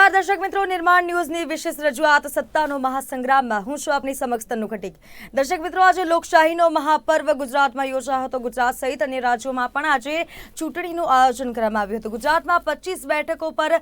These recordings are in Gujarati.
નમસ્કાર દર્શક મિત્રો, નિર્માણ ન્યૂઝની વિશેષ રજૂઆત સત્તાનો મહાસંગ્રામમાં હું છું આપની સમક્ષ તન્નુ ખટીક। દર્શક મિત્રો, આજે લોકશાહીનો મહાપર્વ ગુજરાતમાં યોજાયો હતો। ગુજરાત સહિત અન્ય રાજ્યોમાં પણ આજે ચૂંટણીનું આયોજન કરવામાં આવ્યું હતું। ગુજરાતમાં 25 બેઠકો પર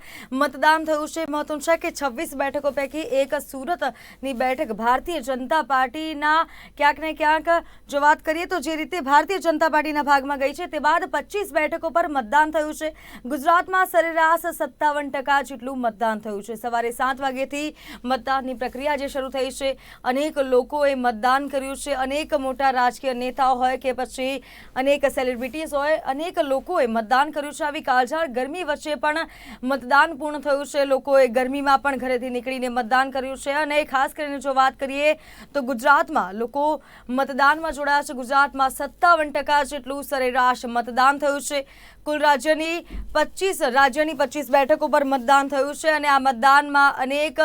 મતદાન થયું છે। મહત્વનું છે કે 26 બેઠકો પૈકી એક સુરતની બેઠક ભારતીય જનતા પાર્ટીના ક્યાંક ને ક્યાંક જો વાત કરીએ તો જે રીતે ભારતીય જનતા પાર્ટીના ભાગમાં ગઈ છે તે બાદ 25 બેઠકો પર મતદાન થયું છે। ગુજરાતમાં સરેરાશ 57% જેટલું મતદાન થયું છે। સવારે 7 વાગ્યાથી મતદાનની પ્રક્રિયા જે શરૂ થઈ છે। અનેક લોકોએ મતદાન કર્યું છે। અનેક મોટા રાજકીય નેતાઓ હોય કે પછી અનેક સેલિબ્રિટીઝ હોય, અનેક લોકોએ મતદાન કર્યું છે। આવી કાળઝાળ ગરમી વચ્ચે પણ મતદાન પૂર્ણ થયું છે। લોકોએ ગરમીમાં પણ ઘરેથી નીકળીને મતદાન કર્યું છે। અને ખાસ કરીને જો વાત કરીએ તો ગુજરાતમાં લોકો મતદાનમાં જોડાયા છે। ગુજરાતમાં 57% જેટલું સરેરાશ મતદાન થયું છે। કુલ રાજ્યની 25 બેઠકો પર મતદાન થયું છે અને આ મતદાનમાં અનેક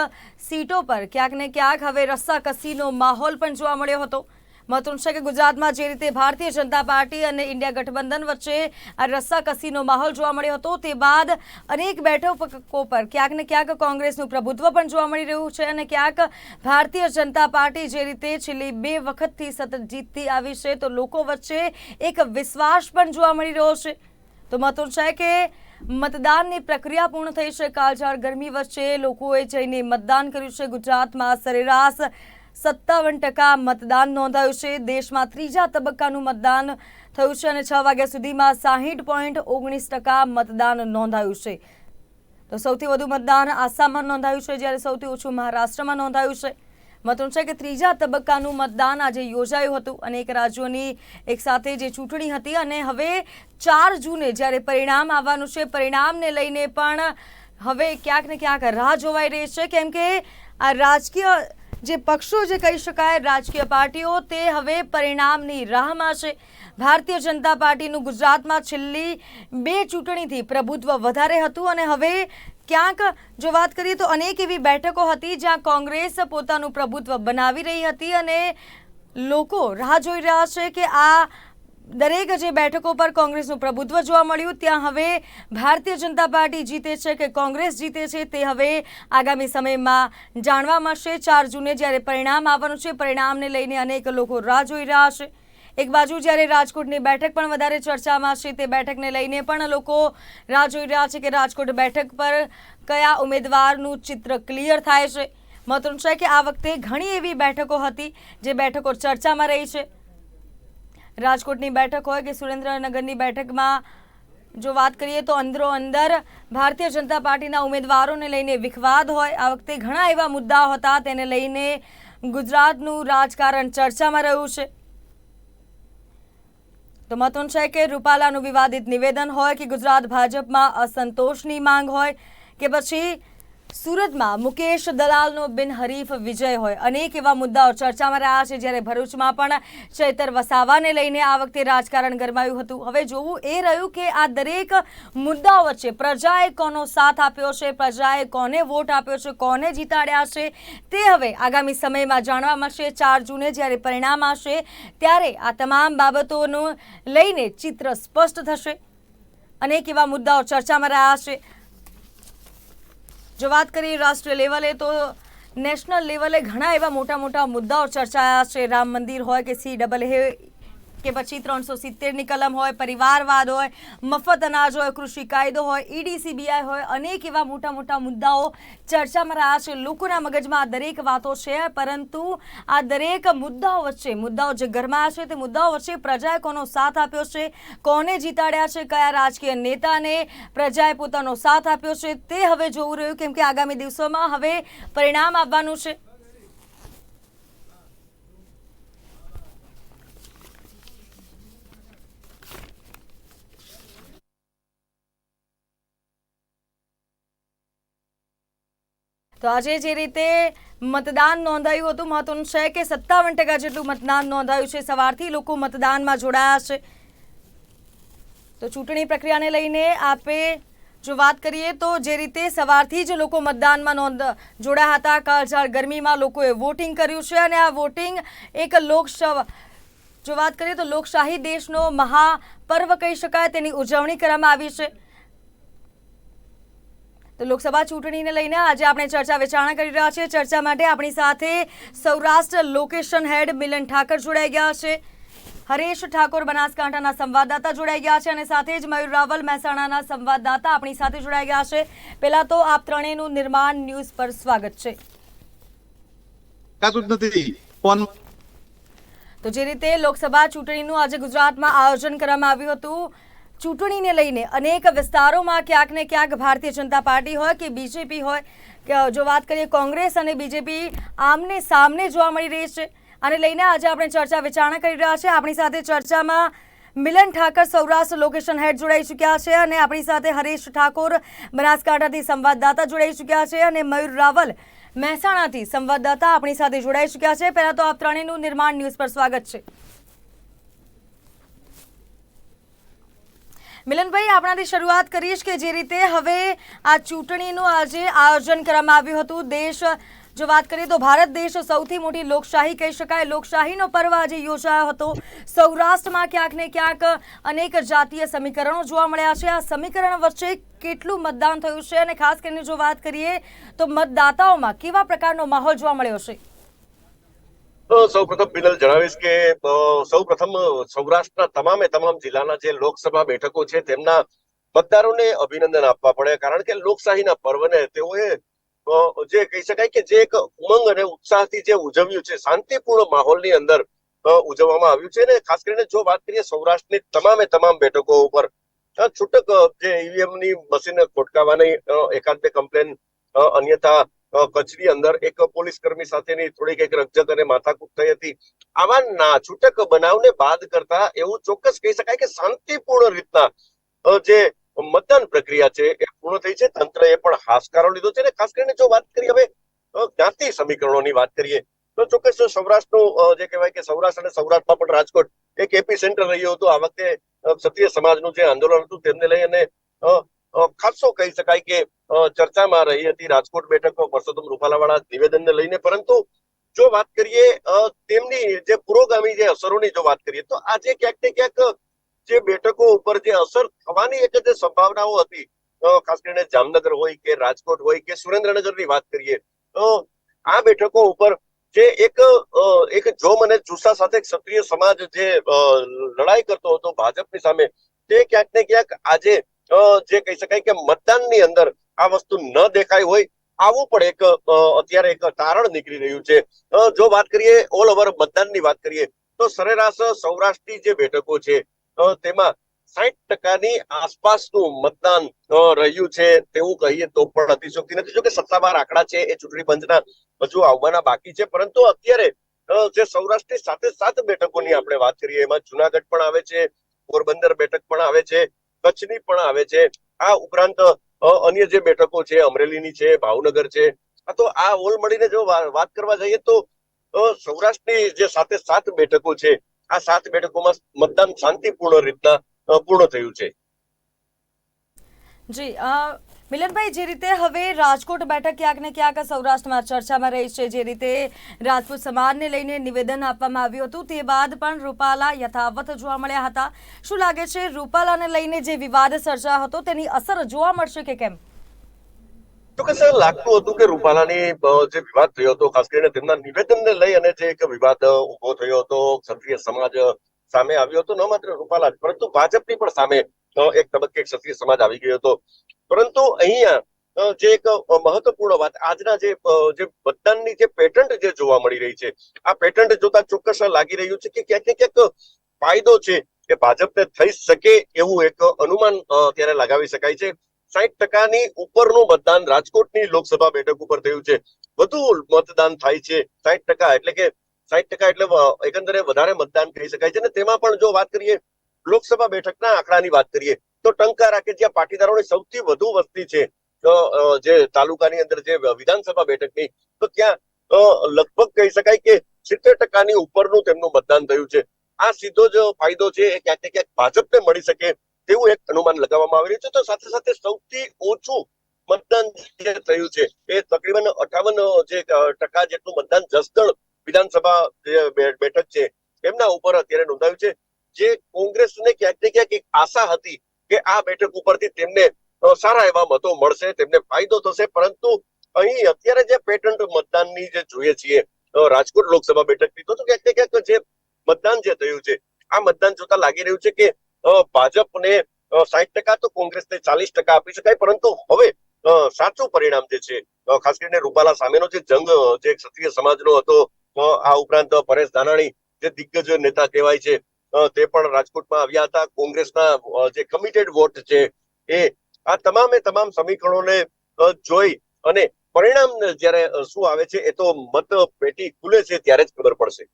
સીટો પર ક્યાંક ને ક્યાંક હવે રસ્સાકસીનો માહોલ પણ જોવા મળ્યો હતો। મહત્વનું છે કે ગુજરાતમાં જે રીતે ભારતીય જનતા પાર્ટી અને ઇન્ડિયા ગઠબંધન વચ્ચે આ રસ્સાકસીનો માહોલ જોવા મળ્યો હતો તે બાદ અનેક બેઠકો પર ક્યાંક ને ક્યાંક કોંગ્રેસનું પ્રભુત્વ પણ જોવા મળી રહ્યું છે અને ક્યાંક ભારતીય જનતા પાર્ટી જે રીતે છેલ્લી 2 વખતથી સતત જીતતી આવી છે તો લોકો વચ્ચે એક વિશ્વાસ પણ જોવા મળી રહ્યો છે। તો મહત્વનું છે કે મતદાનની પ્રક્રિયા પૂર્ણ થઈ છે। કાળઝાળ ગરમી વચ્ચે લોકોએ જઈને મતદાન કર્યું છે। ગુજરાતમાં સરેરાશ 57% મતદાન નોંધાયું છે। દેશમાં ત્રીજા તબક્કાનું મતદાન થયું છે અને 6 વાગ્યા સુધીમાં 60.19% મતદાન નોંધાયું છે। તો સૌથી વધુ મતદાન આસામમાં નોંધાયું છે જ્યારે સૌથી ઓછું મહારાષ્ટ્રમાં નોંધાયું છે। મહત્વનું છે કે ત્રીજા તબક્કાનું મતદાન આજે યોજાયું હતું। અનેક રાજ્યોની એક સાથે જે ચૂંટણી હતી અને હવે 4 જૂને જ્યારે પરિણામ આવવાનું છે, પરિણામને લઈને પણ હવે ક્યાંક ને ક્યાંક રાહ જોવાઈ રહી છે કેમ કે આ રાજકીય જે પક્ષો જે કહી શકાય, રાજકીય પાર્ટીઓ તે હવે પરિણામની રાહમાં છે। ભારતીય જનતા પાર્ટીનું ગુજરાતમાં છેલ્લી 2 ચૂંટણીથી પ્રભુત્વ વધારે હતું અને હવે ક્યાંક જો વાત કરીએ તો અનેક એવી બેઠકો હતી જ્યાં કોંગ્રેસ પોતાનું પ્રભુત્વ બનાવી રહી હતી અને લોકો રાહ જોઈ રહ્યા છે કે આ દરેક જે બેઠકો પર કોંગ્રેસનું પ્રભુત્વ જોવા મળ્યું ત્યાં હવે ભારતીય જનતા પાર્ટી જીતે છે કે કોંગ્રેસ જીતે છે તે હવે આગામી સમયમાં જાણવા મળશે। 4 જૂને જ્યારે પરિણામ આવવાનું છે, પરિણામને લઈને અનેક લોકો રાહ જોઈ રહ્યા છે। એક બાજુ જ્યારે રાજકોટની બેઠક પણ વધારે ચર્ચામાં છે, તે બેઠકને લઈને પણ લોકો રાહ જોઈ રહ્યા છે કે રાજકોટ બેઠક પર કયા ઉમેદવારનું ચિત્ર ક્લિયર થાય છે। મહત્વનું છે કે આ વખતે ઘણી એવી બેઠકો હતી જે બેઠકો ચર્ચામાં રહી છે। રાજકોટની બેઠક હોય કે સુરેન્દ્રનગરની બેઠકમાં જો વાત કરીએ તો અંદરો અંદર ભારતીય જનતા પાર્ટીના ઉમેદવારોને લઈને વિખવાદ હોય। આ વખતે ઘણા એવા મુદ્દાઓ હતા તેને લઈને ગુજરાતનું રાજકારણ ચર્ચામાં રહ્યું છે। તો મહત્વનું છે કે રૂપાલાનું વિવાદિત નિવેદન હોય કે ગુજરાત ભાજપમાં અસંતોષની માંગ હોય કે પછી સુરતમાં મુકેશ દલાલનો બિનહરીફ વિજય હોય, અનેક એવા મુદ્દાઓ ચર્ચામાં રહ્યા છે। જ્યારે ભરૂચમાં પણ ચૈતર વસાવાને લઈને આ વખતે રાજકારણ ગરમાયું હતું। હવે જોવું એ રહ્યું કે આ દરેક મુદ્દાઓ વચ્ચે પ્રજાએ કોનો સાથ આપ્યો છે, પ્રજાએ કોને વોટ આપ્યો છે, કોને જીતાડ્યા છે તે હવે આગામી સમયમાં જાણવા મળશે। 4 જૂને જ્યારે પરિણામ આવશે ત્યારે આ તમામ બાબતોનું લઈને ચિત્ર સ્પષ્ટ થશે। અનેક એવા મુદ્દાઓ ચર્ચામાં રહ્યા છે। જો વાત કરીએ રાષ્ટ્રીય લેવલે તો નેશનલ લેવલે ઘણા એવા મોટા મુદ્દાઓ ચર્ચાયા છે। રામ મંદિર હોય કે CAA કે પછી 370ની કલમ હોય, પરિવારવાદ હોય, મફત અનાજ હોય, કૃષિ કાયદો હોય, ED CBI હોય, અનેક એવા મોટા મુદ્દાઓ ચર્ચામાં રહ્યા છે। લોકોના મગજમાં આ દરેક વાતો છે પરંતુ આ દરેક મુદ્દાઓ જે ગરમાયા છે તે મુદ્દાઓ વચ્ચે પ્રજાએ કોનો સાથ આપ્યો છે, કોને જીતાડ્યા છે, કયા રાજકીય નેતાને પ્રજાએ પોતાનો સાથ આપ્યો છે તે હવે જોવું રહ્યું કેમ કે આગામી દિવસોમાં હવે પરિણામ આવવાનું છે। તો આજે જે રીતે મતદાન નોંધાયું હતું, મહત્વનું છે કે 57% જેટલું મતદાન નોંધાયું છે। સવારથી લોકો મતદાનમાં જોડાયા છે। તો ચૂંટણી પ્રક્રિયાને લઈને આપે જો વાત કરીએ તો જે રીતે સવારથી જ લોકો મતદાનમાં જોડાયા હતા, કાળઝાળ ગરમીમાં લોકોએ વોટિંગ કર્યું છે અને આ વોટિંગ એક જો વાત કરીએ તો લોકશાહી દેશનો મહાપર્વ કહી શકાય, તેની ઉજવણી કરવામાં આવી છે। તો લોકસભા ચૂંટણીને લઈને આજે આપણે ચર્ચા વિચારણા કરી રહ્યા છીએ। ચર્ચા માટે આપણી સાથે સૌરાષ્ટ્ર લોકેશન હેડ મિલન ઠાકર જોડાઈ ગયા છે, હરેશ ઠાકોર બનાસકાંઠાના સંવાદદાતા જોડાઈ ગયા છે અને સાથે જ મયુર રાવલ મહેસાણાના સંવાદદાતા આપણી સાથે જોડાઈ ગયા છે। પહેલા તો આપ ત્રણેયનું નિર્માણ ન્યૂઝ પર સ્વાગત છે। તો જે રીતે લોકસભા ચૂંટણીનું આજે ગુજરાતમાં આયોજન કરવામાં આવ્યું હતું, ચૂંટણીને લઈને અનેક વિસ્તારોમાં ક્યાંક ને ક્યાંક ભારતીય જનતા પાર્ટી હોય કે બીજેપી હોય કે જો વાત કરીએ કોંગ્રેસ અને બીજેપી આમને સામને જોવા મળી રહી છે। આને લઈને આજે આપણે ચર્ચા વિચારણા કરી રહ્યા છે। આપણી સાથે ચર્ચામાં મિલન ઠાકર સૌરાષ્ટ્ર લોકેશન હેડ જોડાઈ ચૂક્યા છે અને આપણી સાથે હરેશ ઠાકોર બનાસકાંઠાથી સંવાદદાતા જોડાઈ ચૂક્યા છે અને મયુર રાવલ મહેસાણાથી સંવાદદાતા આપણી સાથે જોડાઈ ચૂક્યા છે। પહેલા તો આપ ત્રણેયનું નિર્માણ ન્યૂઝ પર સ્વાગત છે। મિલનભાઈ, આપણાથી શરૂઆત કરીશ કે જે રીતે હવે આ ચૂંટણીનું આજે આયોજન કરવામાં આવ્યું હતું, દેશ જો વાત કરીએ તો ભારત દેશ સૌથી મોટી લોકશાહી કહી શકાય, લોકશાહીનો પર્વ આજે યોજાયો હતો। સૌરાષ્ટ્રમાં ક્યાંક ને ક્યાંક અનેક જાતીય સમીકરણો જોવા મળ્યા છે। આ સમીકરણ વચ્ચે કેટલું મતદાન થયું છે અને ખાસ કરીને જો વાત કરીએ તો મતદાતાઓમાં કેવા પ્રકારનો માહોલ જોવા મળ્યો છે? સૌપ્રથમ બિનલ જણાવીશ કે સૌપ્રથમ સૌરાષ્ટ્રના તમામ જિલ્લાના જે લોકસભા બેઠકો છે તેમના મતદારોને અભિનંદન આપવા પડે, કારણ કે લોકશાહીના પર્વને તેઓએ જે કહી શકાય કે જે એક ઉમંગ અને ઉત્સાહથી જે ઉજવ્યું છે, શાંતિપૂર્ણ માહોલની અંદર ઉજવવામાં આવ્યું છે। અને ખાસ કરીને જો વાત કરીએ સૌરાષ્ટ્રની તમામ બેઠકો ઉપર છૂટક જે ઈવીએમ ની મશીન ખોટકાવાની એકાદ બે કમ્પ્લેન, અન્યથા કચ્છની અંદર એક પોલીસ કર્મી સાથેની થોડીક એક રકઝક અને માથાકૂટ થઈ હતી। આવા નાછૂટક બનાવને બાદ કરતા એવું ચોક્કસ કહી શકાય કે શાંતિપૂર્ણ રીતના જે મતદાન પ્રક્રિયા છે એ પૂર્ણ થઈ છે। તંત્રએ પણ હાશકારો લીધો છે। અને ખાસ કરીને જો વાત કરીએ હવે જ્ઞાતિ સમીકરણોની વાત કરીએ તો ચોક્કસ સૌરાષ્ટ્રનું જે કહેવાય કે સૌરાષ્ટ્ર અને સૌરાષ્ટ્રમાં પણ રાજકોટ એક એપી સેન્ટર રહ્યું હતું। આ વખતે ક્ષત્રિય સમાજનું જે આંદોલન હતું તેમને લઈ અને ખાસો કહી શકાય કે ચર્ચામાં રહી હતી રાજકોટ બેઠક પરસોત્તમ રૂપાલાવાળા નિવેદનને લઈને। પરંતુ જો વાત કરીએ તેમની જે પુરોગામી જે અસરોની જો વાત કરીએ તો આજે ક્યાંક ને ક્યાંક જે બેઠકો ઉપર જે અસર થવાની એક જે સંભાવનાઓ હતી, ખાસ કરીને જામનગર હોય કે રાજકોટ હોય કે સુરેન્દ્રનગરની વાત કરીએ તો આ બેઠકો ઉપર જે એક જોમ અને જુસ્સા સાથે ક્ષત્રિય સમાજ જે લડાઈ કરતો હતો ભાજપની સામે, તે ક્યાંક ને ક્યાંક આજે જે કહી શકાય કે મતદાનની અંદર આ વસ્તુ ન દેખાય હોય આવું પણ એક અત્યારે એક તારણ નીકળી રહ્યું છે। જો વાત કરીએ ઓલ ઓવર મતદાનની વાત કરીએ તો સરેરાશ સૌરાષ્ટ્રની જે બેઠકો છે તેમાં 60% આસપાસનું મતદાન રહ્યું છે તેવું કહીએ તો પણ અતિશયોક્તિ નથી। જો કે સત્તાવાર આંકડા છે એ ચૂંટણી પંચના હજુ આવવાના બાકી છે, પરંતુ અત્યારે જે સૌરાષ્ટ્રની સાથે બેઠકોની આપણે વાત કરીએ એમાં જુનાગઢ પણ આવે છે, પોરબંદર બેઠક પણ આવે છે, કચ્છની પણ આવે છે। આ ઉપરાંત અન્ય જે બેઠકો છે અમરેલીની છે, ભાવનગર છે। તો આ ઓલ મળીને જો વાત કરવા જઈએ તો સૌરાષ્ટ્રની જે સાથે બેઠકો છે આ 7 બેઠકોમાં મતદાન શાંતિપૂર્ણ રીતના પૂર્ણ થયું છે। જી મિલનભાઈ, જે રીતે હવે રાજકોટ બેઠક ક્યાંક ને ક્યાંક સૌરાષ્ટ્રમાં ચર્ચામાં રહી છે, જે રીતે રાજપૂત સમાજને લઈને નિવેદન આપવામાં આવ્યું હતું તે બાદ પણ રૂપાલા યથાવત જોવા મળ્યા હતા। શું લાગે છે, રૂપાલાને લઈને જે વિવાદ સર્જાયો હતો તેની અસર જોવા મળશે કે કેમ? ચોક્કસ લાગતું હતું કે રૂપાલાની જે વિવાદ થયો હતો, ખાસ કરીને તેમના નિવેદનને લઈ અને જે એક વિવાદ ઉભો થયો હતો, ક્ષત્રિય સમાજ સામે આવ્યો હતો, ન માત્ર રૂપાલા પરંતુ ભાજપની પણ સામે એક તબક્કે ક્ષત્રિય સમાજ આવી ગયો હતો। પરંતુ અહીંયા જે એક મહત્વપૂર્ણ વાત આજના જે મતદાનની જે પેટર્ન જે જોવા મળી રહી છે, આ પેટર્ન જોતા ચોક્કસ લાગી રહ્યું છે કે ક્યાંક ને ક્યાંક ફાયદો છે એ ભાજપને થઈ શકે એવું એક અનુમાન અત્યારે લગાવી શકાય છે। 60% ઉપરનું મતદાન રાજકોટની લોકસભા બેઠક ઉપર થયું છે, વધુ મતદાન થાય છે 60%, એટલે કે 60% એટલે એકંદરે વધારે મતદાન કહી શકાય છે। અને તેમાં પણ જો વાત કરીએ લોકસભા બેઠકના આંકડાની વાત કરીએ તો ટંકારા કે જ્યાં પાટીદારોની સૌથી વધુ વસ્તી છે જે તાલુકાની અંદર જે વિધાનસભા બેઠકની, તો ત્યાં લગભગ કહી શકાય કે 70% ઉપરનું તેમનું મતદાન થયું છે। આ સીધો જ ફાયદો છે એ ક્યાંક ને ક્યાંક ભાજપને મળી શકે તેવું એક અનુમાન લગાવવામાં આવી રહ્યું છે। તો સાથે સાથે સૌથી ઓછું મતદાન જે થયું છે એ તકરીબન 58% જેટલું મતદાન જસદણ વિધાનસભા બેઠક છે એમના ઉપર અત્યારે નોંધાયું છે। જે કોંગ્રેસને ક્યાંક ને ક્યાંક એક આશા હતી કે આ બેઠક ઉપરથી તેમને સારા એવા મતો મળશે, તેમને ફાયદો થશે. પરંતુ અહીં અત્યારે જે પેટન્ટ મતદાનની જે જોઈએ છીએ રાજકોટ લોકસભા બેઠકની, તો ક્યાંક ને ક્યાંક જે મતદાન જે થયું છે, આ મતદાન જોતા લાગી રહ્યું છે કે ભાજપને 60% તો કોંગ્રેસને 40% આપી શકાય. પરંતુ હવે સાચું પરિણામ જે છે, ખાસ કરીને રૂપાલા સામેનો જે જંગ જે ક્ષત્રિય સમાજનો હતો, આ ઉપરાંત પરેશ ધાનાણી જે દિગ્ગજ નેતા કહેવાય છે, તે પણ રાજકોટમાં આવ્યા હતા. કોંગ્રેસના જે કમિટેડ વોટ છે, એ આ તમામે તમામ સમીકરણોને જોઈ અને પરિણામ જયારે શું આવે છે, એ તો મત પેટી ખુલે છે ત્યારે જ ખબર પડશે.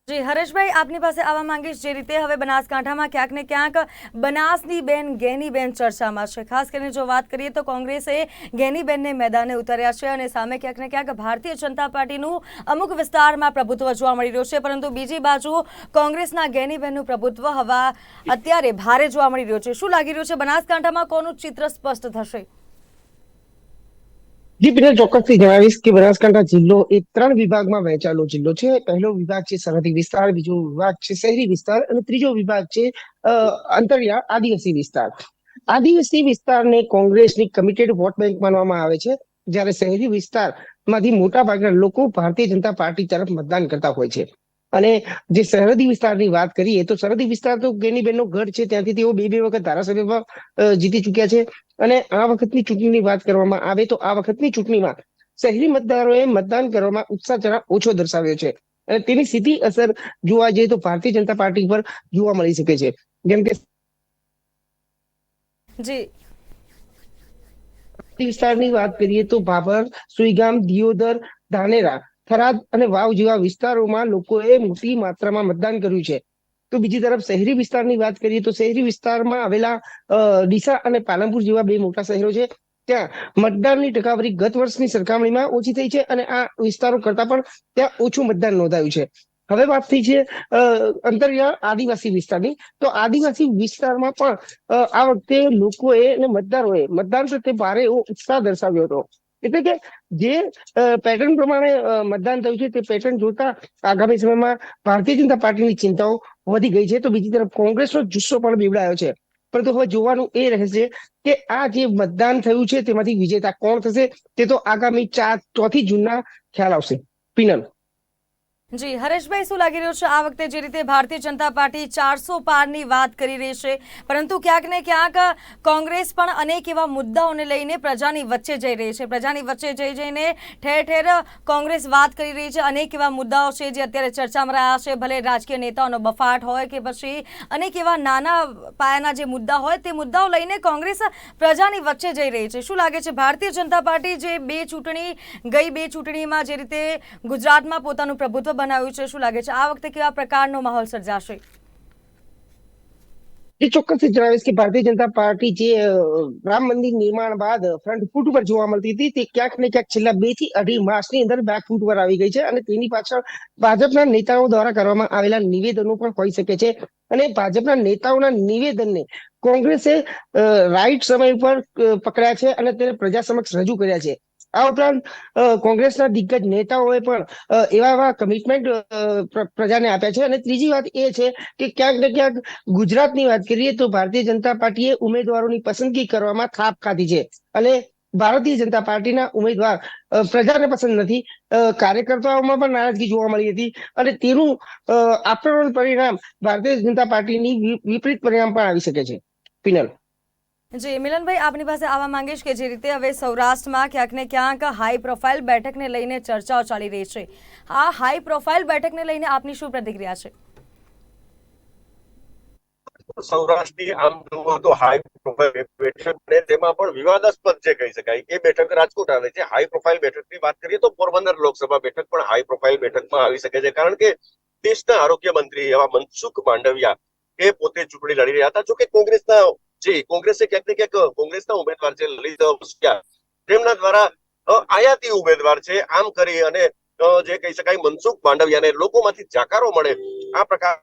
જી હરેશભાઈ, આપની પાસે આવવા માંગીશ. જે રીતે હવે બનાસકાંઠામાં ક્યાંક ને ક્યાંક બનાસની બેન ગેનીબેન ચર્ચામાં છે. ખાસ કરીને જો વાત કરીએ તો કોંગ્રેસે ગેનીબેનને મેદાને ઉતાર્યા છે અને સામે ક્યાંક ને ક્યાંક ભારતીય જનતા પાર્ટીનું અમુક વિસ્તારમાં પ્રભુત્વ જોવા મળી રહ્યું છે. પરંતુ બીજી બાજુ કોંગ્રેસના ગેનીબેનનું પ્રભુત્વ હવે અત્યારે ભારે જોવા મળી રહ્યું છે. શું લાગી રહ્યું છે, બનાસકાંઠામાં કોનું ચિત્ર સ્પષ્ટ થશે? જી પિનલ, ચોક્કસથી જણાવીશ કે બનાસકાંઠા જિલ્લો એ 3 વિભાગમાં વહેંચાયેલો જિલ્લો છે. પહેલો વિભાગ છે સરહદી વિસ્તાર, બીજો વિભાગ છે શહેરી વિસ્તાર અને ત્રીજો વિભાગ છે અંતરિયાળ આદિવાસી વિસ્તાર. આદિવાસી વિસ્તારને કોંગ્રેસની કમિટેડ વોટ બેંક માનવામાં આવે છે, જ્યારે શહેરી વિસ્તારમાંથી મોટા ભાગના લોકો ભારતીય જનતા પાર્ટી તરફ મતદાન કરતા હોય છે. અને જે સરહદી વિસ્તારની વાત કરીએ તો સરહદી વિસ્તાર તો ગેનીબેનનો ગઢ છે, ત્યાંથી તેઓ 2 વખત ધારાસભ્યમાં જીતી ચુક્યા છે. અને આ વખતની ચૂંટણીની વાત કરવામાં આવે તો આ વખતની ચૂંટણીમાં શહેરી મતદારોએ મતદાન કરવામાં ઉત્સાહ જરા ઓછો દર્શાવ્યો છે અને તેની સીધી અસર જોવા જઈએ તો ભારતીય જનતા પાર્ટી પર જોવા મળી શકે છે. જેમ કે જી વિસ્તારની વાત કરીએ તો ભાભર, સુઈગામ, દિયોદર, ધાનેરા, થરાદ અને વાવ જેવા વિસ્તારોમાં લોકોએ મોટી માત્રામાં મતદાન કર્યું છે. તો બીજી તરફ શહેરી વિસ્તારની વાત કરીએ તો શહેરી વિસ્તારમાં આવેલા ડીસા અને પાલનપુર જેવા 2 મોટા શહેરો છે, ત્યાં મતદાનની ટકાવારી ગત વર્ષની સરખામણીમાં ઓછી થઈ છે અને આ વિસ્તારો કરતા પણ ત્યાં ઓછું મતદાન નોંધાયું છે. હવે વાત થઈ છે અંતરિયાળ આદિવાસી વિસ્તારની. તો આદિવાસી વિસ્તારમાં પણ આ વખતે લોકોએ અને મતદારોએ મતદાન પ્રત્યે ભારે એવો ઉત્સાહ દર્શાવ્યો હતો. એટલે કે જે પેટર્ન પ્રમાણે મતદાન થયું છે તે પેટર્ન જોતા આગામી સમયમાં ભારતીય જનતા પાર્ટીની ચિંતાઓ વધી ગઈ છે. તો બીજી તરફ કોંગ્રેસનો જુસ્સો પણ બીવડાયો છે. પરંતુ હવે જોવાનું એ રહેશે કે આ જે મતદાન થયું છે તેમાંથી વિજેતા કોણ થશે, તે તો આગામી 4 જૂનના ખ્યાલ આવશે. પિનલ. જી હરેશભાઈ, શું લાગી રહ્યું છે આ વખતે જે રીતે ભારતીય જનતા પાર્ટી 400 પારની વાત કરી રહી છે, પરંતુ ક્યાંક ને ક્યાંક કોંગ્રેસ પણ અનેક એવા મુદ્દાઓને લઈને પ્રજાની વચ્ચે જઈ રહી છે. પ્રજાની વચ્ચે જઈને ઠેર ઠેર કોંગ્રેસ વાત કરી રહી છે. અનેક એવા મુદ્દાઓ છે જે અત્યારે ચર્ચામાં રહ્યા છે, ભલે રાજકીય નેતાઓનો બફાટ હોય કે પછી અનેક એવા નાના પાયાના જે મુદ્દા હોય, તે મુદ્દાઓ લઈને કોંગ્રેસ પ્રજાની વચ્ચે જઈ રહી છે. શું લાગે છે, ભારતીય જનતા પાર્ટી જે બે ચૂંટણીમાં જે રીતે ગુજરાતમાં પોતાનું પ્રભુત્વ બનાવ્યું છે, શું લાગે છે આ વખતે કેવા પ્રકારનો માહોલ સર્જાશે? એ ચોક્કસથી જણાવીશ કે ભારતીય જનતા પાર્ટી જે રામ મંદિર નિર્માણ બાદ ફ્રન્ટ ફૂટ પર જોવા મળતી હતી, તે ક્યાંક ને ક્યાંક છેલ્લા 2 થી 2.5 માસની અંદર બેક ફૂટ પર આવી ગઈ છે. અને તેની પાછળ ભાજપના નેતાઓ દ્વારા કરવામાં આવેલા નિવેદનો પણ હોઈ શકે છે. અને ભાજપના નેતાઓના નિવેદનને કોંગ્રેસે રાઈટ સમય પર પકડ્યા છે અને તેને પ્રજા સમક્ષ રજૂ કર્યા છે. આ ઉપરાંત કોંગ્રેસના દિગ્ગજ નેતાઓએ પણ એવા કમિટમેન્ટ પ્રજાને આપ્યા છે. અને ત્રીજી વાત એ છે કે ક્યાંક ને ક્યાંક ગુજરાતની વાત કરીએ તો ભારતીય જનતા પાર્ટીએ ઉમેદવારોની પસંદગી કરવામાં થાપ ખાધી છે અને ભારતીય જનતા પાર્ટીના ઉમેદવાર પ્રજાને પસંદ નથી. કાર્યકર્તાઓમાં પણ નારાજગી જોવા મળી હતી અને તેનું આપણું પરિણામ ભારતીય જનતા પાર્ટીની વિપરીત પરિણામ પણ આવી શકે છે. પિનલ. જી મિલનભાઈ, આપની પાસે આવવા માંગીશ કે જે રીતે હવે સૌરાષ્ટ્રમાં ક્યાંક ને ક્યાંક હાઈ પ્રોફાઇલ બેઠકને લઈને ચર્ચાઓ ચાલી રહી છે, આ હાઈ પ્રોફાઇલ બેઠકને લઈને આપની શું પ્રતિક્રિયા છે? સૌરાષ્ટ્રની આમ જોવો તો હાઈ પ્રોફાઇલ બેઠક, તેમાં પણ વિવાદાસ્પદ જે કહી શકાય એ બેઠક રાજકોટ આવે છે. હાઈ પ્રોફાઇલ બેઠકની વાત કરીએ તો પોરબંદર લોકસભા બેઠક પણ હાઈ પ્રોફાઇલ બેઠકમાં આવી શકે છે, કારણ કે દેશના આરોગ્ય મંત્રી એવા મનસુખ માંડવિયા એ પોતે ચૂંટણી લડી રહ્યા હતા. જોકે કોંગ્રેસે ક્યાંક ને ક્યાંક કોંગ્રેસના ઉમેદવાર છે લલિત વસિયા, તેમના દ્વારા આયાતી ઉમેદવાર છે, આમ કરી અને જે કહી શકાય મનસુખ માંડવિયાને લોકોમાંથી જાકારો મળે આ પ્રકાર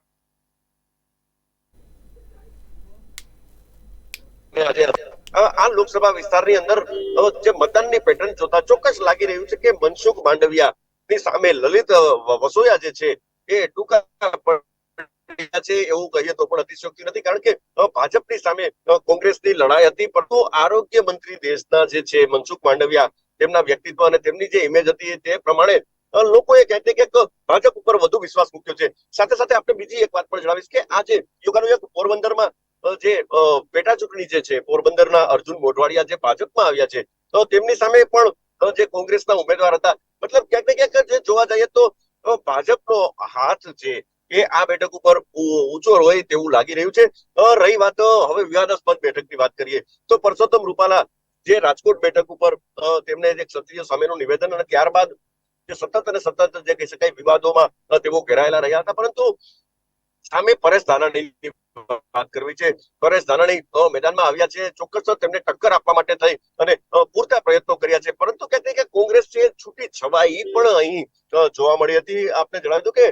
આ લોકસભા વિસ્તારની અંદર જે મતદાનની પેટર્ન જોતા ચોક્કસ લાગી રહ્યું છે કે મનસુખ માંડવિયા ની સામે લલિત વસોયા જે છે એ ટૂંકા રહ્યા છે એવું કહીએ તો પણ અતિશયોક્તિ નથી, કારણ કે ભાજપની સામે કોંગ્રેસની લડાઈ હતી, પરંતુ આરોગ્ય મંત્રી દેશના જે છે મનસુખ માંડવિયા, તેમના વ્યક્તિત્વ અને તેમની જે ઇમેજ હતી તે પ્રમાણે લોકોએ ક્યાંક ને ક્યાંક ભાજપ ઉપર વધુ વિશ્વાસ મૂક્યો છે. સાથે સાથે આપણે બીજી એક વાત પણ જણાવીશ કે આજે યોગાનું એક પોરબંદરમાં જે પેટા ચૂંટણી જે છે, પોરબંદરના અર્જુન મોઢવાડિયા જે ભાજપમાં આવ્યા છે, તો તેમની સામે પણ જે કોંગ્રેસના ઉમેદવાર હતા, મતલબ ક્યાંક ને ક્યાંક જે જોવા જઈએ તો ભાજપનો હાથ છે એ આ બેઠક ઉપર ઊંચો હોય તેવું લાગી રહ્યું છે. રહી વાત હવે વિવાદાસ્પદ બેઠકની વાત કરીએ તો પરસોત્તમ રૂપાલા જે રાજકોટ બેઠક ઉપર તેમને જે ક્ષત્રિય સામેનું નિવેદન અને ત્યારબાદ જે સતત જે કહી શકાય વિવાદોમાં તેઓ ઘેરાયેલા રહ્યા હતા, પરંતુ સામે પરેશ ધાનાણીની વાત કરવી છે. પરેશ ધાનાણી મેદાનમાં આવ્યા છે, ચોક્કસ તેમને ટક્કર આપવા માટે થઈ અને પૂરતા પ્રયત્નો કર્યા છે, પરંતુ ક્યાંક કે કોંગ્રેસ છે છૂટી છવાઈ પણ અહીં જોવા મળી હતી. આપને જણાવ્યું કે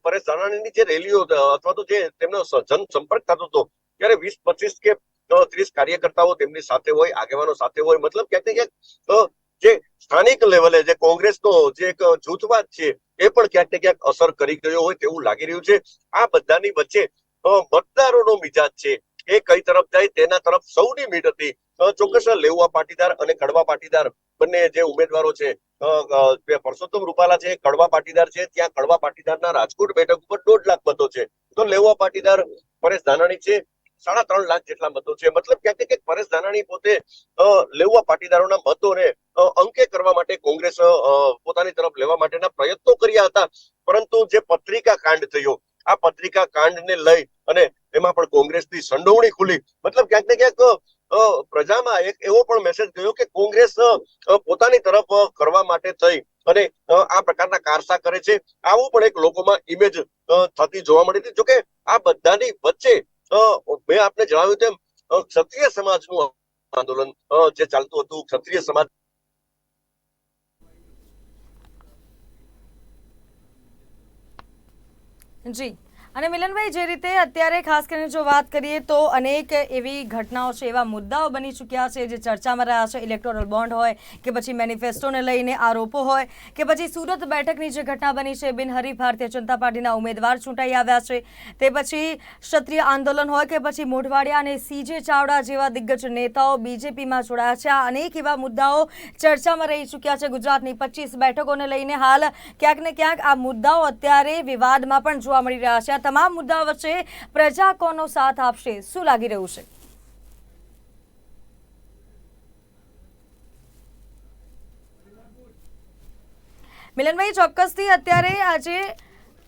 પરેશ ધાનાણીની જે રેલીઓ અથવા તો જે તેમનો જન સંપર્ક થતો હતો ત્યારે 20-25 કે 30 કાર્યકર્તાઓ તેમની સાથે હોય, આગેવાનો સાથે હોય, મતલબ ક્યાંક ને ક્યાંક જે સ્થાનિક લેવલે જે કોંગ્રેસનો જે એક જૂથવાદ છે એ પણ ક્યાંક ને ક્યાંક અસર કરી ગયો હોય તેવું લાગી રહ્યું છે. આ બધાની વચ્ચે મતદારોનો મિજાજ છે એ કઈ તરફ જાય તેના તરફ સૌની મીટ હતી. ચોક્કસ લેઉવા પાટીદાર અને કડવા પાટીદાર બંને જે ઉમેદવારો છે, પરસોત્તમ રૂપાલા છે, કડવા પાટીદાર છે, ત્યાં કડવા પાટીદારના રાજકોટ બેઠક ઉપર 1.5 લાખ મતો છે, તો લેઉવા પાટીદાર પરેશ ધાનાણી છે 3.5 લાખ જેટલા મતો છે. મતલબ ક્યાંક ને ક્યાંક પરેશ ધાનાણી પોતે લેઉવા પાટીદારોના મતોને અંકે કરવા માટે કોંગ્રેસ પોતાની તરફ લેવા માટેના પ્રયત્નો કર્યા હતા, પરંતુ જે પત્રિકા કાંડ થયો, આ પત્રિકા કાંડને લઈ અને એમાં પણ કોંગ્રેસની સંડોવણી ખુલી. મતલબ ક્યાંક ને ક્યાંક પ્રજામાં એક એવો પણ મેસેજ ગયો કે કોંગ્રેસ પોતાની તરફ કરવા માટે થઈ અને આ પ્રકારના કારસા કરે છે, આવું પણ એક લોકોમાં ઇમેજ થતી જોવા મળી હતી. જોકે આ બધાની વચ્ચે મેં આપને જણાવ્યું તેમ ક્ષત્રિય સમાજનું આંદોલન જે ચાલતું હતું, ક્ષત્રિય સમાજ જી. અને મિલનભાઈ, જે રીતે અત્યારે ખાસ કરીને જો વાત કરીએ તો અનેક એવી ઘટનાઓ છે, એવા મુદ્દાઓ બની ચૂક્યા છે જે ચર્ચામાં રહ્યા છે. ઇલેક્ટોરલ બોન્ડ હોય કે પછી મેનિફેસ્ટોને લઈને આરોપો હોય કે પછી સુરત બેઠકની જે ઘટના બની છે, બિનહરીફ ભારતીય જનતા પાર્ટીના ઉમેદવાર ચૂંટાઈ આવ્યા છે, તે પછી ક્ષત્રિય આંદોલન હોય કે પછી મોઢવાડિયા અને સીજે ચાવડા જેવા દિગ્ગજ નેતાઓ બીજેપીમાં જોડાયા છે, આ અનેક એવા મુદ્દાઓ ચર્ચામાં રહી ચૂક્યા છે. ગુજરાતની 25 બેઠકોને લઈને હાલ ક્યાંક ને ક્યાંક આ મુદ્દાઓ અત્યારે વિવાદમાં પણ જોવા મળી રહ્યા છે. તમામ મુદ્દાઓ વચ્ચે પ્રજા કોનો સાથ આપશે, શું લાગી રહ્યું છે? મિલનભાઈ, ચોક્કસથી અત્યારે આજે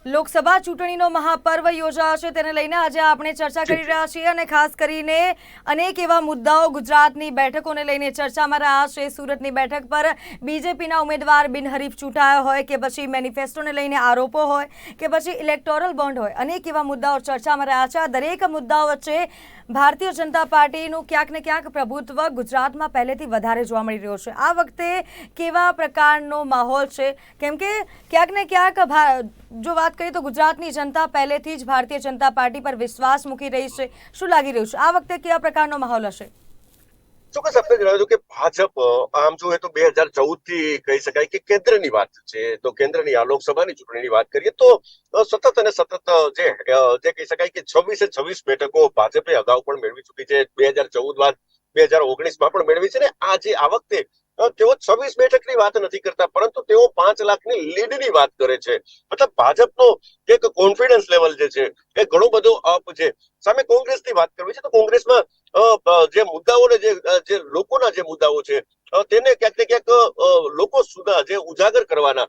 લોકસભા ચૂંટણીનો મહાપર્વ યોજાશે, તેને લઈને આજે આપણે ચર્ચા કરી રહ્યા છીએ અને ખાસ કરીને અનેક એવા મુદ્દાઓ ગુજરાતની બેઠકોને લઈને ચર્ચામાં રહ્યા છે. સુરતની બેઠક પર બીજેપીના ઉમેદવાર બિનહરીફ ચૂંટાયા હોય કે પછી મેનિફેસ્ટોને લઈને આરોપો હોય કે પછી ઇલેક્ટોરલ બોન્ડ હોય, અનેક એવા મુદ્દાઓ ચર્ચામાં રહ્યા છે. આ દરેક મુદ્દાઓ વચ્ચે ભારતીય જનતા પાર્ટીનું ક્યાંક ને ક્યાંક પ્રભુત્વ ગુજરાતમાં પહેલેથી વધારે જોવા મળી રહ્યો છે. આ વખતે કેવા પ્રકારનો માહોલ છે? કેમ કે ક્યાંક ને ક્યાંક જો વાત કરીએ તો ગુજરાતની જનતા પહેલેથી જ ભારતીય જનતા પાર્ટી પર વિશ્વાસ મૂકી રહી છે. શું લાગી રહ્યું છે આ વખતે કેવા પ્રકારનો માહોલ હશે? ચોક્કસ આપણે જણાવ્યું કે ભાજપ આમ જોઈએ તો 2014 થી કહી શકાય કે કેન્દ્રની વાત છે, તો કેન્દ્રની આ લોકસભાની ચૂંટણીની વાત કરીએ તો સતત જે કહી શકાય કે 26 બેઠકો ભાજપે અગાઉ પણ મેળવી ચૂકી છે. 2014 બાદ 2019 પણ મેળવી છે ને આ વખતે તેઓ 26 બેઠકની વાત નથી કરતા, પરંતુ તેઓ 5 લાખની લીડની વાત કરે છે. મતલબ ભાજપનો એક કોન્ફિડન્સ લેવલ જે છે એ ઘણો બધો અપ છે. સામે કોંગ્રેસની વાત કરવી છે તો કોંગ્રેસમાં જે મુદ્દાઓને જે લોકોના જે મુદ્દાઓ છે તેને ક્યાંક ને ક્યાંક લોકો સુધા જે ઉજાગર કરવાના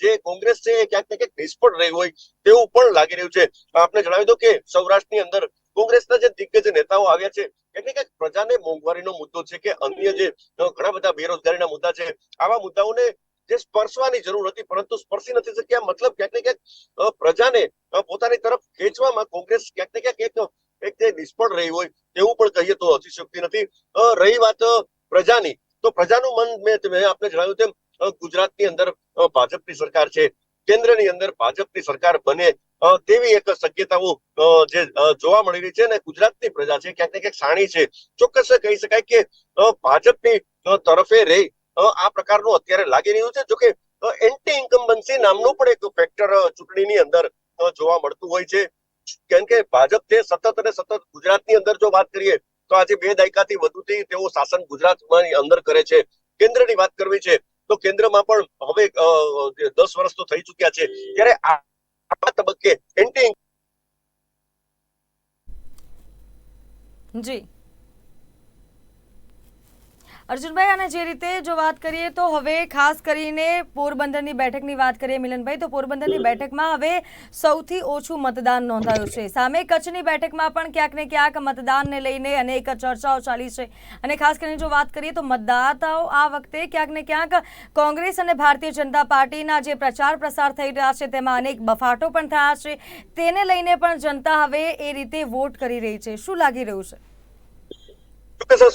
જે કોંગ્રેસ છે એ ક્યાંક ને ક્યાંક નિષ્ફળ રહી હોય તેવું પણ લાગી રહ્યું છે. આપણે જણાવી દો કે સૌરાષ્ટ્રની અંદર કોંગ્રેસના જે દિગ્ગજ નેતાઓ આવ્યા છે, એટલે કે પ્રજાને મોંઘવારીનો મુદ્દો છે કે અન્ય જે ઘણા બધા બેરોજગારીના મુદ્દા છે, આવા મુદ્દાઓને જે સ્પર્શવાની જરૂર હતી પરંતુ સ્પર્શી નથી શક્યા. મતલબ ક્યાંક ને ક્યાંક પ્રજાને પોતાની તરફ ખેંચવામાં કોંગ્રેસ ક્યાંક ને ક્યાંક એક જે નિષ્ફળ રહી હોય તેવું પણ કહીએ તો અતિશયોક્તિ નથી. રહી વાત પ્રજાની, તો પ્રજાનું મન મેં આપને જણાવ્યું તેમ ગુજરાતની અંદર ભાજપની સરકાર છે, કેન્દ્રની અંદર ભાજપની સરકાર બને તેવી એક શક્યતાઓ જે જોવા મળી રહી છે અને ગુજરાતની પ્રજા છે ક્યાંક ને ક્યાંક સાણી છે. ચોક્કસ કહી શકાય કે ભાજપની તરફે રહી આ પ્રકારનું અત્યારે લાગી રહ્યું છે. જોકે એન્ટી ઇન્કમ્બન્સી નામનું પણ એક ફેક્ટર ચૂંટણીની અંદર જોવા મળતું હોય છે. કેમ કે ભાજપ તે સતત અને સતત ગુજરાતની અંદર જો વાત કરીએ તો આજે 2 દાયકાથી વધુથી તેઓ શાસન ગુજરાતમાં અંદર કરે છે. કેન્દ્રની વાત કરવી છે તો કેન્દ્રમાં પણ હવે 10 વર્ષ તો થઈ ચુક્યા છે. ત્યારે આ તબક્કે એન્ટી જી અર્જુનભાઈ, અને જે રીતે જો વાત કરીએ તો હવે ખાસ કરીને પોરબંદરની બેઠકની વાત કરીએ મિલનભાઈ, તો પોરબંદરની બેઠકમાં હવે સૌથી ઓછું મતદાન નોંધાયું છે. સામે કચ્છની બેઠકમાં પણ ક્યાંક ને ક્યાંક મતદાનને લઈને અનેક ચર્ચાઓ ચાલી છે. અને ખાસ કરીને જો વાત કરીએ તો મતદાતાઓ આ વખતે ક્યાંક ને ક્યાંક કોંગ્રેસ અને ભારતીય જનતા પાર્ટીના જે પ્રચાર પ્રસાર થઈ રહ્યા છે તેમાં અનેક બફાટો પણ થયા છે. તેને લઈને પણ જનતા હવે એ રીતે વોટ કરી રહી છે. શું લાગી રહ્યું છે?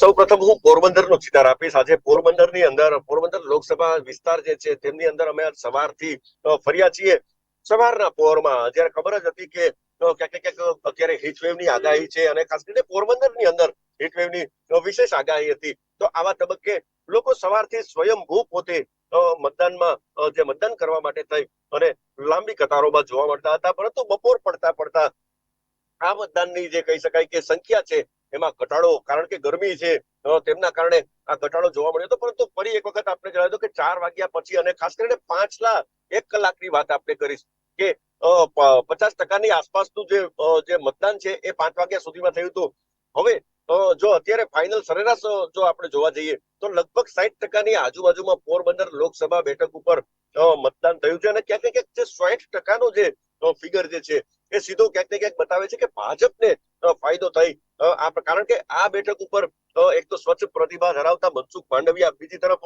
સૌ પ્રથમ હું પોરબંદરનો ચિતાર આપીશ. આજે પોરબંદરની અંદર પોરબંદર લોકસભા વિસ્તાર જે છે તેમની અંદર અમે સવારથી ફર્યા છીએ. સવારના પહોરમાં જ્યારે ખબર જ હતી કે ક્યાંક ને ક્યાંક અત્યારે હીટવેવની આગાહી છે અને ખાસ કરીને પોરબંદરની અંદર હીટવેવની વિશેષ આગાહી હતી. તો આવા તબક્કે લોકો સવારથી સ્વયંભૂ પોતે મતદાનમાં જે મતદાન કરવા માટે થઈ અને લાંબી કતારોમાં જોવા મળતા હતા. પરંતુ બપોર પડતા પડતા આ મતદાનની જે કહી શકાય કે સંખ્યા છે એમાં ઘટાડો, કારણ કે ગરમી છે તેમના કારણે આ ઘટાડો જોવા મળ્યો હતો. પરંતુ ફરી એક વખત આપણે જણાવ્યું કે 4 વાગ્યા પછી અને ખાસ કરીને 1 કલાકની વાત આપણે કરીશ કે 50% આસપાસનું જે મતદાન છે એ 5 વાગ્યા સુધીમાં થયું હતું. હવે જો અત્યારે ફાઇનલ સરેરાશ જો આપણે જોવા જઈએ તો લગભગ 60% આજુબાજુમાં પોરબંદર લોકસભા બેઠક ઉપર મતદાન થયું છે. અને ક્યાંક ને ક્યાંક જે 60% જે ફિગર જે છે એ સીધો ક્યાંક ને ક્યાંક બતાવે છે કે ભાજપને ફાયદો થઈ. કારણ કે આ બેઠક ઉપર એક તો સ્વચ્છ પ્રતિભા ધરાવતા મનસુખ માંડવિયા, બીજી તરફ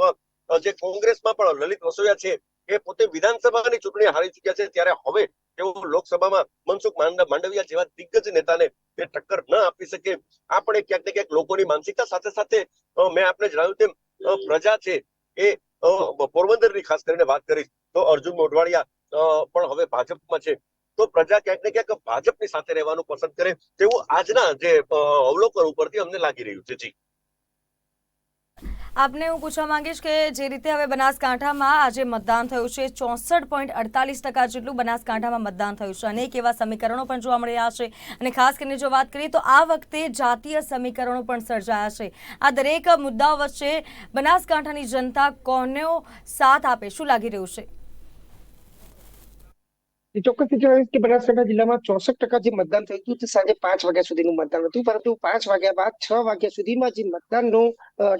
જે કોંગ્રેસમાં પણ લલિત વસોયા છે એ પોતે વિધાનસભાની ચૂંટણી હારી ચુક્યા છે. ત્યારે હવે તેઓ લોકસભામાં મનસુખ માંડવિયા જેવા દિગ્ગજ નેતાને તે ટક્કર ન આપી શકે. આ પણ ક્યાંક ને ક્યાંક લોકોની માનસિકતા સાથે સાથે મેં આપને જણાવ્યું તેમ પ્રજા છે એ પોરબંદરની ખાસ કરીને વાત કરીશ તો અર્જુન મોઢવાડિયા પણ હવે ભાજપમાં છે. તો પ્રજા ક્યાંક ને ક્યાંક ભાજપની સાથે રહેવાનું પસંદ કરે તેવું આજના જે અવલોકન ઉપરથી અમને લાગી રહ્યું છે. જી આપને હું પૂછવા માંગીશ કે જે રીતે હવે બનાસકાંઠામાં આજે મતદાન થયું છે 64.48% જેટલું બનાસકાંઠામાં મતદાન થયું છે. અનેક એવા સમીકરણો પણ જોવા મળી રહ્યા છે. અને ખાસ કરીને જો વાત કરીએ તો આ વખતે જાતીય સમીકરણો પણ સર્જાયા છે. આ દરેક મુદ્દાઓ વચ્ચે બનાસકાંઠાની જનતા કોનો સાથ આપે, શું લાગી રહ્યું છે? ચોક્કસથી જણાવીશ કે બનાસકાંઠા જિલ્લામાં 64% જે મતદાન થયું હતું તે સાંજે 5 વાગ્યા સુધીનું મતદાન હતું. પરંતુ 5 વાગ્યા બાદ 6 વાગ્યા સુધીમાં જે મતદાનનો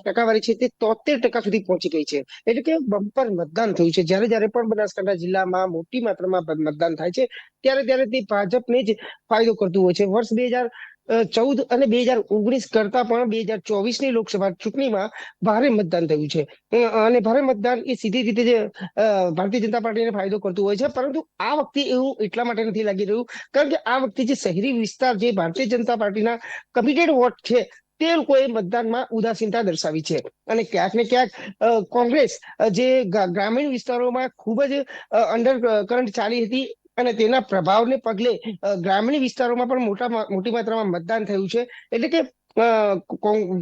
ટકાવારી છે તે 73% સુધી પહોંચી ગઈ છે. એટલે કે બમ્પર મતદાન થયું છે. જ્યારે પણ બનાસકાંઠા જિલ્લામાં મોટી માત્રામાં મતદાન થાય છે ત્યારે તે ભાજપને જ ફાયદો કરતું હોય છે. વર્ષ 2014 અને 2019 કરતા પણ 2024ની લોકસભા ચૂંટણીમાં ભારે મતદાન થયું છે. અને ભારે મતદાન એ સીધી રીતે જે ભારતીય જનતા પાર્ટીને ફાયદો કરતું હોય છે. પરંતુ આ વખતે એવું એટલા માટે નથી લાગી રહ્યું કારણ કે આ વખતે જે શહેરી વિસ્તાર જે ભારતીય જનતા પાર્ટીના કમિટેડ વોટ છે તે લોકોએ મતદાનમાં ઉદાસીનતા દર્શાવી છે. અને ક્યાંક ને ક્યાંક કોંગ્રેસ જે ગ્રામીણ વિસ્તારોમાં ખૂબ જ અંડર કરંટ ચાલી હતી અને તેના પ્રભાવને પગલે ગ્રામીણ વિસ્તારોમાં પણ મોટી માત્રામાં મતદાન થયું છે. એટલે કે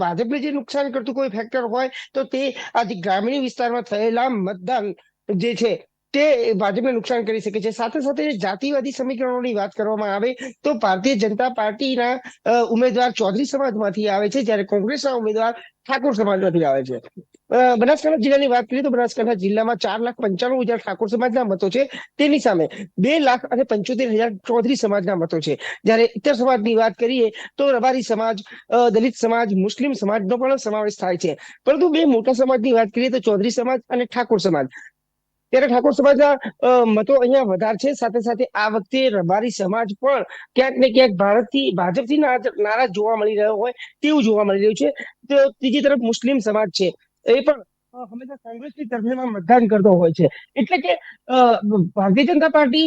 ભાજપને જે નુકસાન કરતું કોઈ ફેક્ટર હોય તો તે આજે ગ્રામીણ વિસ્તારમાં થયેલા મતદાન જે છે તે ભાજપને નુકસાન કરી શકે છે. સાથે સાથે જાતિવાદી સમીકરણોની વાત કરવામાં આવે તો ભારતીય જનતા પાર્ટીના ઉમેદવાર ચૌધરી સમાજમાંથી આવે છે, જ્યારે કોંગ્રેસના ઉમેદવાર ઠાકોર સમાજમાંથી આવે છે. બનાસકાંઠા જિલ્લાની વાત કરીએ તો બનાસકાંઠા જિલ્લામાં 4,95,000 ઠાકોર સમાજના મતો છે. તેની સામે 2,75,000 ચૌધરી સમાજના મતો છે. જ્યારે ઇતર સમાજની વાત કરીએ તો રબારી સમાજ, દલિત સમાજ, મુસ્લિમ સમાજનો પણ સમાવેશ થાય છે. પરંતુ બે મોટા સમાજની વાત કરીએ તો ચૌધરી સમાજ અને ઠાકોર સમાજ. ત્યારે ઠાકોર સમાજના મતો અહીંયા વધારે છે. સાથે સાથે આ વખતે રબારી સમાજ પણ ક્યાંક ને ક્યાંક ભાજપથી નારાજ જોવા મળી રહ્યો હોય તેવું જોવા મળી રહ્યું છે. તો ત્રીજી તરફ મુસ્લિમ સમાજ છે એ પણ હંમેશા કોંગ્રેસની તરફેણમાં મતદાન કરતો હોય છે. એટલે કે ભારતીય જનતા પાર્ટી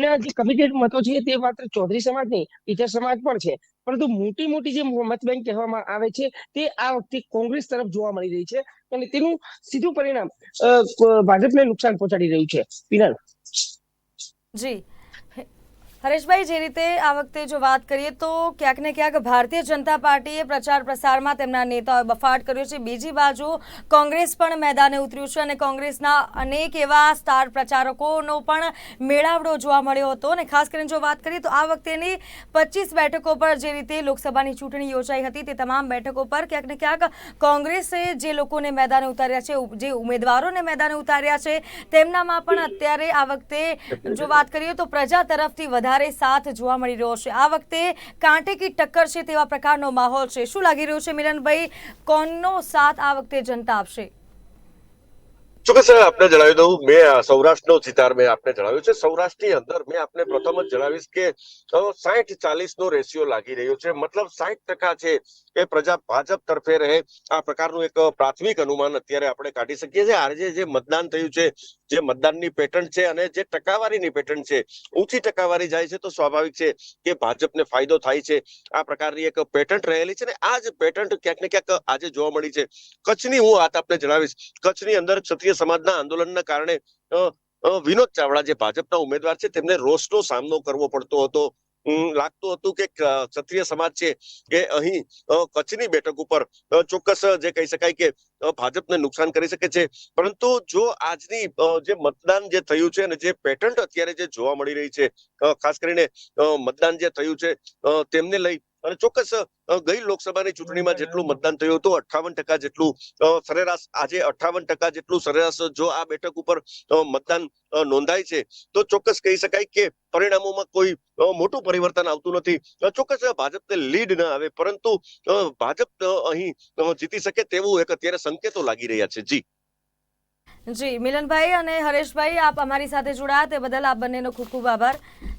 ના જે કમિટેડ મતો છે તે માત્ર ચૌધરી સમાજ નહીં, ઇતર સમાજ પણ છે. પરંતુ મોટી જે મત બેંક કહેવામાં આવે છે તે આ વખતે કોંગ્રેસ તરફ જોવા મળી રહી છે અને તેનું સીધું પરિણામ ભાજપને નુકસાન પહોંચાડી રહ્યું છે. પિનલ. જી હરેશભાઈ, જે રીતે આ વખતે જો વાત કરીએ તો ક્યાંક ને ક્યાંક ભારતીય જનતા પાર્ટીએ પ્રચાર પ્રસારમાં તેમના નેતાઓએ બફાટ કર્યો છે. બીજી બાજુ કોંગ્રેસ પણ મેદાને ઉતર્યું છે અને કોંગ્રેસના અનેક એવા સ્ટાર પ્રચારકોનો પણ મેળાવડો જોવા મળ્યો હતો. અને ખાસ કરીને જો વાત કરીએ તો આ વખતેની 25 બેઠકો પર જે રીતે લોકસભાની ચૂંટણી યોજાઈ હતી તે તમામ બેઠકો પર ક્યાંક ને ક્યાંક કોંગ્રેસે જે લોકોને મેદાને ઉતાર્યા છે, જે ઉમેદવારોને મેદાને ઉતાર્યા છે, તેમનામાં પણ અત્યારે આ વખતે જો વાત કરીએ તો પ્રજા તરફથી વધારે સાથ જોવા મળી રહ્યો છે. આ વખતે કાંટે કી ટક્કર છે તેવા પ્રકારનો માહોલ છે. શું લાગી રહ્યું છે મિલનભાઈ, કોનો સાથ આ વખતે જનતા આપશે? ચોક્કસ આપને જણાવી દઉં, મેં સૌરાષ્ટ્રનો ચિતાર મેં આપને જણાવ્યું છે. સૌરાષ્ટ્રની અંદર મેં આપને પ્રથમ જ જણાવીશ કે 60-40 નો રેશિયો લાગી રહ્યો છે. મતલબ 60% છે કે પ્રજા ભાજપ તરફે રહે, આ પ્રકારનું એક પ્રાથમિક અનુમાન અત્યારે આપણે કાઢી શકીએ છીએ. આજે જે મતદાન થયું છે, જે મતદાનની પેટર્ન છે અને જે ટકાવારીની પેટર્ન છે, ઊંચી ટકાવારી જાય છે તો સ્વાભાવિક છે કે ભાજપને ફાયદો થાય છે. આ પ્રકારની એક પેટર્ન રહેલી છે ને આ જ પેટર્ન ક્યાંક ને ક્યાંક આજે જોવા મળી છે. કચ્છની હું વાત આપને જણાવીશ. કચ્છની અંદર ક્ષત્રિય સમાજના આંદોલનના કારણે વિનોદ ચાવડા જે ભાજપના ઉમેદવાર છે તેમને રોષનો સામનો કરવો પડતો હતો. લાગતું હતું કે ક્ષત્રિય સમાજ છે કે અહીં કચ્છની બેઠક ઉપર ચોક્કસ જે કહી શકાય કે ભાજપને નુકસાન કરી શકે છે. પરંતુ જો આજની જે મતદાન જે થયું છે અને જે પેટર્ન અત્યારે જે જોવા મળી રહી છે, ખાસ કરીને મતદાન જે થયું છે તેમને લઈ અને ચોક્કસ ગઈ લોકસભાની ચૂંટણીમાં જેટલું મતદાન થયું હતું 58% જેટલું સરેરાશ, આજે 58% જેટલું સરેરાશ જો આ બેઠક ઉપર મતદાન નોંધાય છે તો ચોક્કસ કહી શકાય કે પરિણામોમાં કોઈ મોટું પરિવર્તન આવતું નથી. ચોક્કસ ભાજપને લીડ ન આવે પરંતુ ભાજપ અહીં જીતી શકે તેવું એક અત્યારે સંકેતો લાગી રહ્યા છે. જી મિલનભાઈ અને હરેશભાઈ, આપ અમારી સાથે જોડાયા તે બદલ આપ બંનેનો ખૂબ ખૂબ આભાર.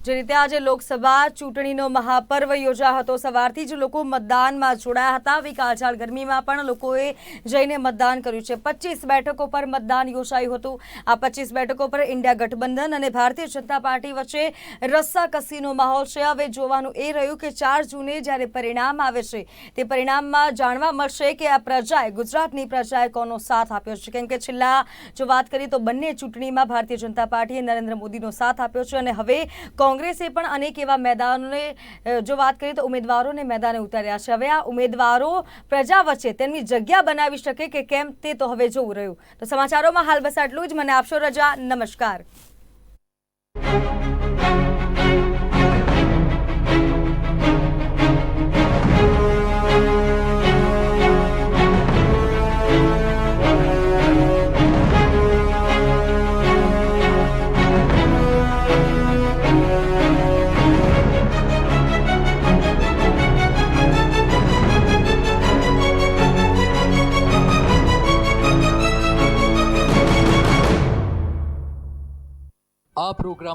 જે રીતે આજે લોકસભા ચૂંટણીનો મહાપર્વ યોજાયો હતો, સવારથી જ લોકો મતદાનમાં જોડાયા હતા. આવી કાળઝાળ ગરમીમાં પણ લોકોએ જઈને મતદાન કર્યું છે. 25 બેઠકો પર મતદાન યોજાયું હતું. આ 25 બેઠકો પર ઇન્ડિયા ગઠબંધન અને ભારતીય જનતા પાર્ટી વચ્ચે રસ્સાકસીનો માહોલ છે. હવે જોવાનું એ રહ્યું કે 4 જૂને જ્યારે પરિણામ આવે છે તે પરિણામમાં જાણવા મળશે કે આ પ્રજાએ, ગુજરાતની પ્રજાએ કોનો સાથ આપ્યો છે. કેમ કે છેલ્લા જો વાત કરીએ તો બંને ચૂંટણીમાં ભારતીય જનતા પાર્ટીએ નરેન્દ્ર મોદીનો સાથ આપ્યો છે અને હવે કોંગ્રેસે પણ અનેક એવા મેદાનોને જો વાત કરીએ તો ઉમેદવારોને મેદાને ઉતાર્યા છે. હવે આ ઉમેદવારો પ્રજા વચ્ચે તેમની જગ્યા બનાવી શકે કે કેમ તે તો હવે જોવું રહ્યું. તો સમાચારોમાં હાલ બસ આટલું જ. મને આપશો રજા. નમસ્કાર. આ પ્રોગ્રામ